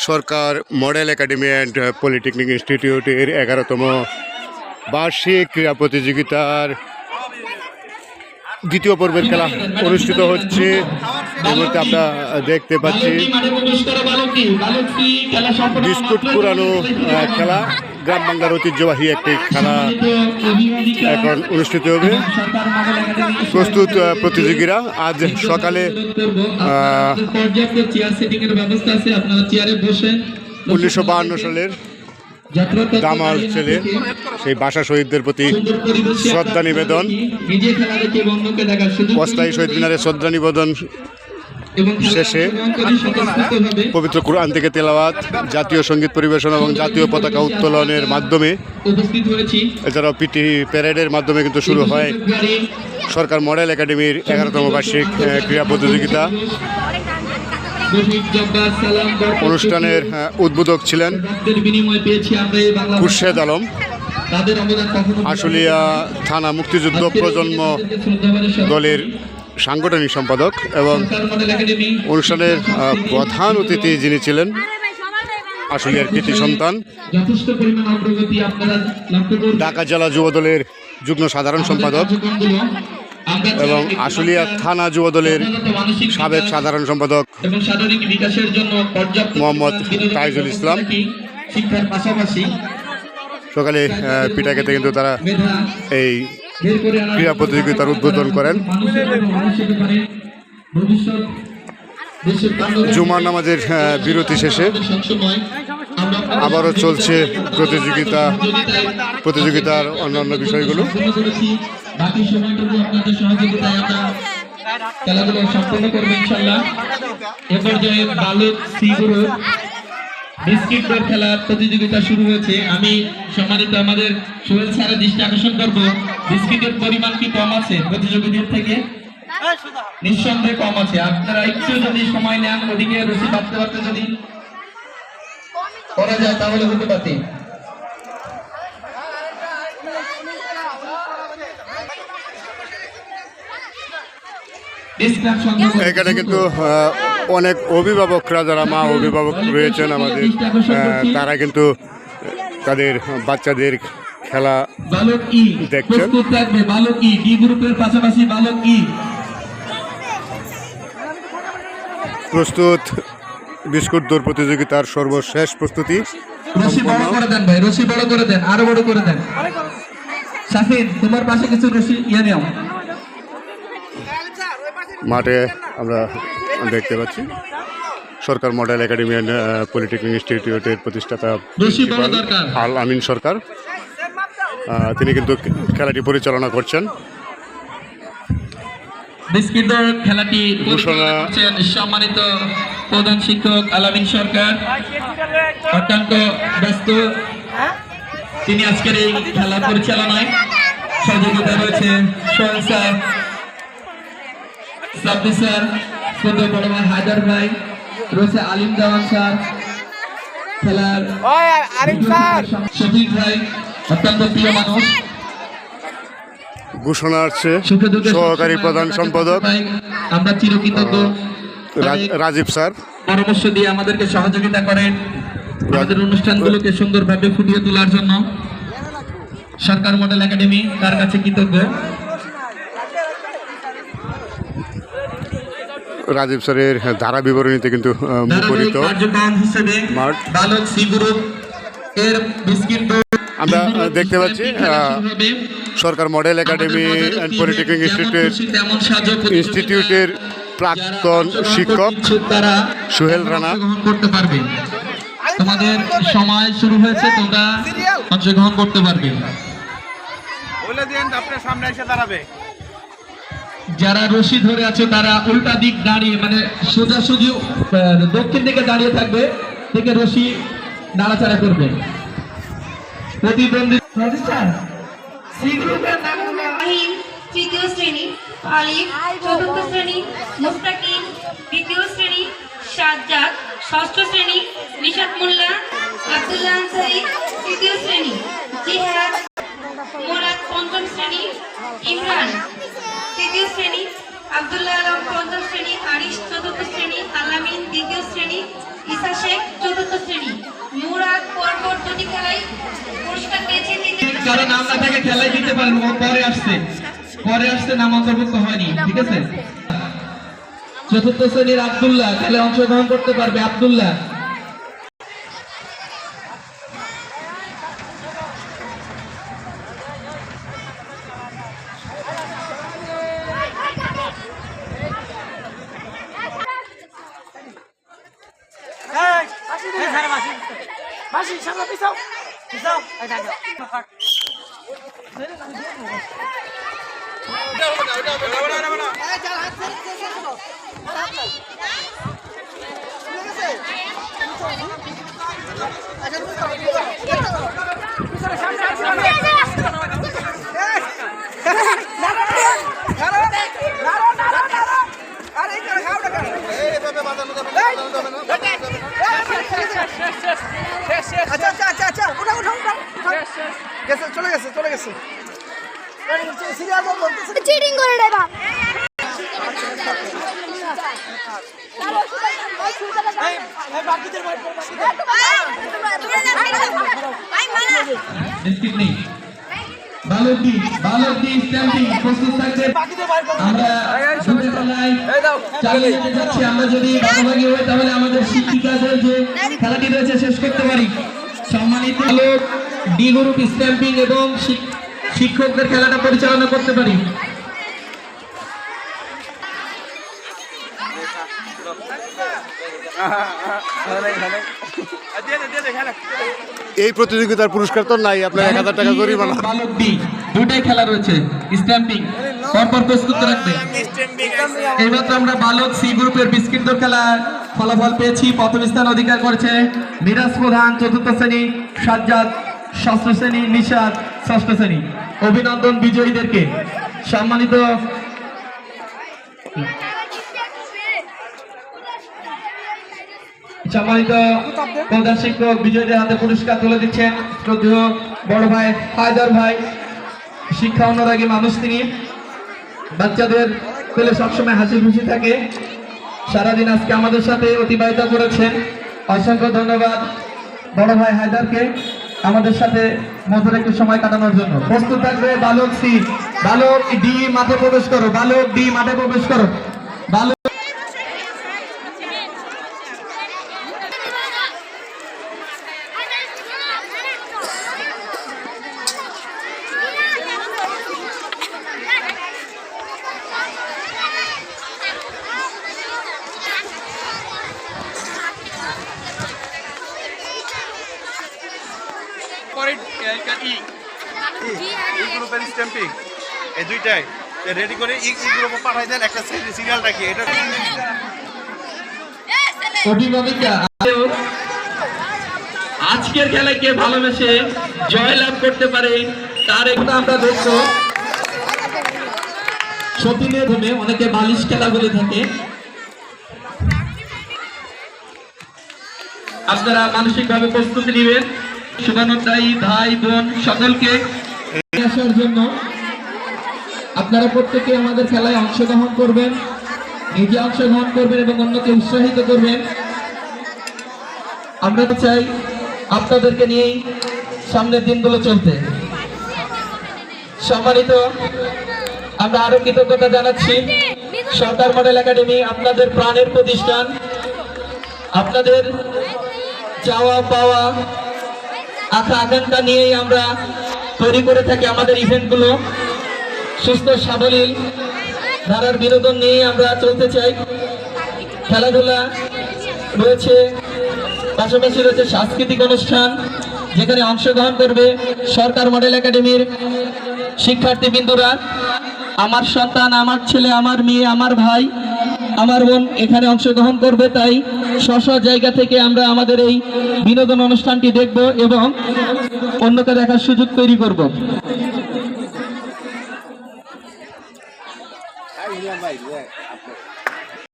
Sarkar model academy and polytechnic ইনস্টিটিউটের 11তম বার্ষিক ক্রীড়া প্রতিযোগিতার দ্বিতীয় পর্বের খেলা অনুষ্ঠিত হচ্ছে। এই মুহূর্তে আমরা দেখতে পাচ্ছি বিস্কুট কুড়ানো খেলা, গ্রাম বাংলার ঐতিহ্যবাহী একটি খেলা এখন অনুষ্ঠিত হবে। প্রস্তুত প্রতিযোগীরা আজ সকালে 1952 সালের দামাল ছেলে সেই ভাষা শহীদদের প্রতি শ্রদ্ধা নিবেদন, অস্থায়ী শহীদ মিনারে শ্রদ্ধা নিবেদন শেষে পবিত্র কুরআন থেকে তেলাওয়াত, জাতীয় সঙ্গীত পরিবেশন এবং জাতীয় পতাকা উত্তোলনের মাধ্যমে, এছাড়াও পিটি প্যারেডের মাধ্যমে কিন্তু শুরু হয় সরকার মডেল একাডেমির 11তম বার্ষিক ক্রীড়া প্রতিযোগিতা। অনুষ্ঠানের উদ্বোধক ছিলেন খুরশেদ আলম, আশুলিয়া থানা মুক্তিযুদ্ধ প্রজন্ম দলের সাংগঠনিক সম্পাদক, এবং অনুষ্ঠানের প্রধান অতিথি যিনি ছিলেন আশুলিয়ার কৃতি সন্তান, ঢাকা জেলা যুবদলের যুগ্ম সাধারণ সম্পাদক এবং আশুলিয়া থানা যুবদলের সাবেক সাধারণ সম্পাদক মোহাম্মদ তাইজুল ইসলাম। সকালে পিঠাকেতে কিন্তু তারা এই ক্রীড়া প্রতিযোগিতার উদ্বোধন করেন। জুমার নামাজের বিরতি শেষে আবারও চলছে প্রতিযোগিতার অন্যান্য বিষয়গুলো। খেলাধুলো সম্পন্ন করবে ইনশাআল্লাহ। এ পর্যায়ে বালক সি গ্রুপ বিস্কিট দৌড় খেলার প্রতিযোগিতা শুরু হয়েছে। আমি সম্মানিত আমাদের সোহেল স্যারের দৃষ্টি আকর্ষণ করব, বিস্কিটের পরিমাণ কি কম আছে প্রতিযোগীদের থেকে? নিঃসন্দেহে কম আছে। আপনারা একটু যদি সময় নেন, ওদিকে রশি বাঁধতে বাঁধতে যদি করা যায় তাহলে হতে পারে। এখানে কিন্তু অনেক অভিভাবকরা, যারা মা অভিভাবক রয়েছেন আমাদের, তারা কিন্তু তাদের বাচ্চাদের খেলা দেখছেন। প্রস্তুত বিস্কুট দৌড় প্রতিযোগিতার সর্বশেষ প্রস্তুতি। রশি বড় করে দেন ভাই, রশি বড় করে দেন, আরো বড় করে দেন। শাফিন, তোমার পাশে কিছু রশি ইয়ে নাও। মাঠে আমরা দেখতে পাচ্ছি সরকার মডেল একাডেমি অ্যান্ড পলিটেকনিক ইনস্টিটিউটের প্রতিষ্ঠাতা আল আমিন সরকার, তিনি কিন্তু খেলাটি পরিচালনা করছেন। বিস্কিট দৌড় খেলাটি পরিচালনা করছেন সম্মানিত প্রধান শিক্ষক আল আমিন সরকার, অত্যন্ত ব্যস্ত। তিনি আজকের এই খেলা পরিচালনায় সহযোগিতা রয়েছে সোহেল স্যার, সাব্বির স্যার, ছোট বড় ভাই হায়দার ভাই, রয়েছে আলিম দেওয়ান স্যার, খেলার শফিক ভাই, অত্যন্ত প্রিয় মানুষ। ঘোষণা আসছে সহকারী প্রধান সম্পাদক আমরা চিরকৃতজ্ঞ রাজীব স্যার, পরামর্শ দিয়ে আমাদেরকে সহযোগিতা করেন আমাদের অনুষ্ঠানগুলোকে সুন্দরভাবে ফুটিয়ে তোলার জন্য। সরকার মডেল একাডেমি তার কাছে কৃতজ্ঞ। রাজীব স্যারের ধারা বিবরণীতে কিন্তু মুখরিত বালক সি গ্রুপ এর বিস্কিট আমরা দেখতে পাচ্ছি সরকার মডেল একাডেমি অ্যান্ড পলিটেকনিক ইনস্টিটিউটের প্রাক্তন শিক্ষক সোহেল রানা করতে পারবে। তোমাদের সময় শুরু হয়েছে, তোমরা অংশগ্রহণ করতে পারবে। যারা রশি ধরে আছে তারা উল্টা দিক দাঁড়িয়ে, মানে সোজাসুজি দক্ষিণ দিকে দাঁড়িয়ে থাকবে, থেকে রশি নাড়াচাড়া করবে। প্রতিদ্বন্দ্বী তৃতীয় শ্রেণী, আলিফ চতুর্থ শ্রেণী, মুস্তাকিম দ্বিতীয় শ্রেণী, সাজ্জাদ ষষ্ঠ শ্রেণী, নিশাত মোল্লা, আব্দুল্লাহ আনসারী তৃতীয় শ্রেণী, জিহাদ মোরাদ পঞ্চম শ্রেণী, ইমরান তৃতীয় শ্রেণী, আব্দুল্লাহ আলম পঞ্চম শ্রেণী, আরিশ চতুর্থ শ্রেণী, আলামিন দ্বিতীয় শ্রেণী, ইসা শেখ চতুর্থ কারো নাম না থাকে খেলায় দিতে পারেন, ও পরে আসছে নাম অন্তর্ভুক্ত হয়নি, ঠিক আছে। চতুর্থ শ্রেণীর আব্দুল্লাহ খেলায় অংশগ্রহণ করতে পারবে, আব্দুল্লাহ। চলে গেছে চিটিং করে রে বাপ বালকটি স্ট্যাম্পিং প্রস্তুত থাকবে। আমরা চালিয়ে যেতে যাচ্ছি। আমরা যদি ভাগাভাগি হই তাহলে আমাদের শিক্ষিকাদের যে খেলাটি রয়েছে শেষ করতে পারি। সম্মানিত বালক ডি গ্রুপ স্ট্যাম্পিং এবং শিক্ষকদের খেলাটা পরিচালনা করতে পারি। এই প্রতিযোগিতার পুরস্কার তো নাই, আপনার 1000 টাকা জরিমানা। বালক ডি দুটাই খেলা রয়েছে, স্ট্যাম্পিং পরপর প্রস্তুত রাখবে। এইমাত্র আমরা বালক সি গ্রুপের বিস্কিট দৌড় খেলার ফলাফল পেয়েছি। প্রথম স্থান অধিকার করেছে মিরাজ প্রধান, চতুর্থ শ্রেণী সাজ্জাদ, ষষ্ঠ শ্রেণী নিশাদ, ষষ্ঠ শ্রেণী। অভিনন্দন বিজয়ীদেরকে। সম্মানিত প্রধান শিক্ষক বিজয়ীদের হাতে পুরস্কার তুলে দিচ্ছেন শ্রদ্ধেয় বড় ভাই হায়দার ভাই। শিক্ষা অনুরাগী মানুষ তিনি, বাচ্চাদের পেলে সবসময় হাসি খুশি থাকে। সারাদিন আজকে আমাদের সাথে অতিবাহিত করেছেন। অসংখ্য ধন্যবাদ বড় ভাই হায়দারকে আমাদের সাথে মধুর একটু সময় কাটানোর জন্য। প্রস্তুত থাকবে বালক সি। বালক ডি মাঠে প্রবেশ করো, বালক ডি মাঠে প্রবেশ করো। বালক গ্রুপের স্ট্যাম্পিং এই দুইটাই রেডি করে ই গ্রুপে পাঠাই দেন। একটা সিরিয়াল রাখি এটা অভিভাবিকা আজকের খেলায় কে ভালোবেসে জয় লাভ করতে পারে তার একটা আমরা দেখবো। সতীনের ধমে অনেকে বালিশ খেলা বলে থাকে। আপনারা মানসিকভাবে প্রস্তুতি নেবেন। শুভানুধ্যায়ী ভাই বোন সকলকে আসার জন্য আপনারা প্রত্যেকে আমাদের খেলায় অংশগ্রহণ করবেন, নিজে অংশগ্রহণ করবেন এবং অন্যকে উৎসাহিত করবেন। আমরা তো চাই আপনাদেরকে নিয়েই সামনের দিনগুলো চলতে। সম্মানিত আমরা আরো কৃতজ্ঞতা জানাচ্ছি সরকার মডেল একাডেমি, আপনাদের প্রাণের প্রতিষ্ঠান। আপনাদের চাওয়া পাওয়া আশা আকাঙ্ক্ষা নিয়েই আমরা তৈরি করে থাকি আমাদের ইভেন্টগুলো। সুস্থ সাবলীল ধারার বিনোদন নিয়ে আমরা চলতে চাই। খেলাধুলা রয়েছে, পাশাপাশি রয়েছে সাংস্কৃতিক অনুষ্ঠান যেখানে অংশগ্রহণ করবে সরকার মডেল একাডেমির শিক্ষার্থীবৃন্দরা। আমার সন্তান, আমার ছেলে, আমার মেয়ে, আমার ভাই, আমার বোন এখানে অংশগ্রহণ করবে। তাই স্ব জায়গা থেকে আমরা আমাদের এই বিনোদন অনুষ্ঠানটি দেখব এবং অন্যকে দেখার সুযোগ তৈরি করব।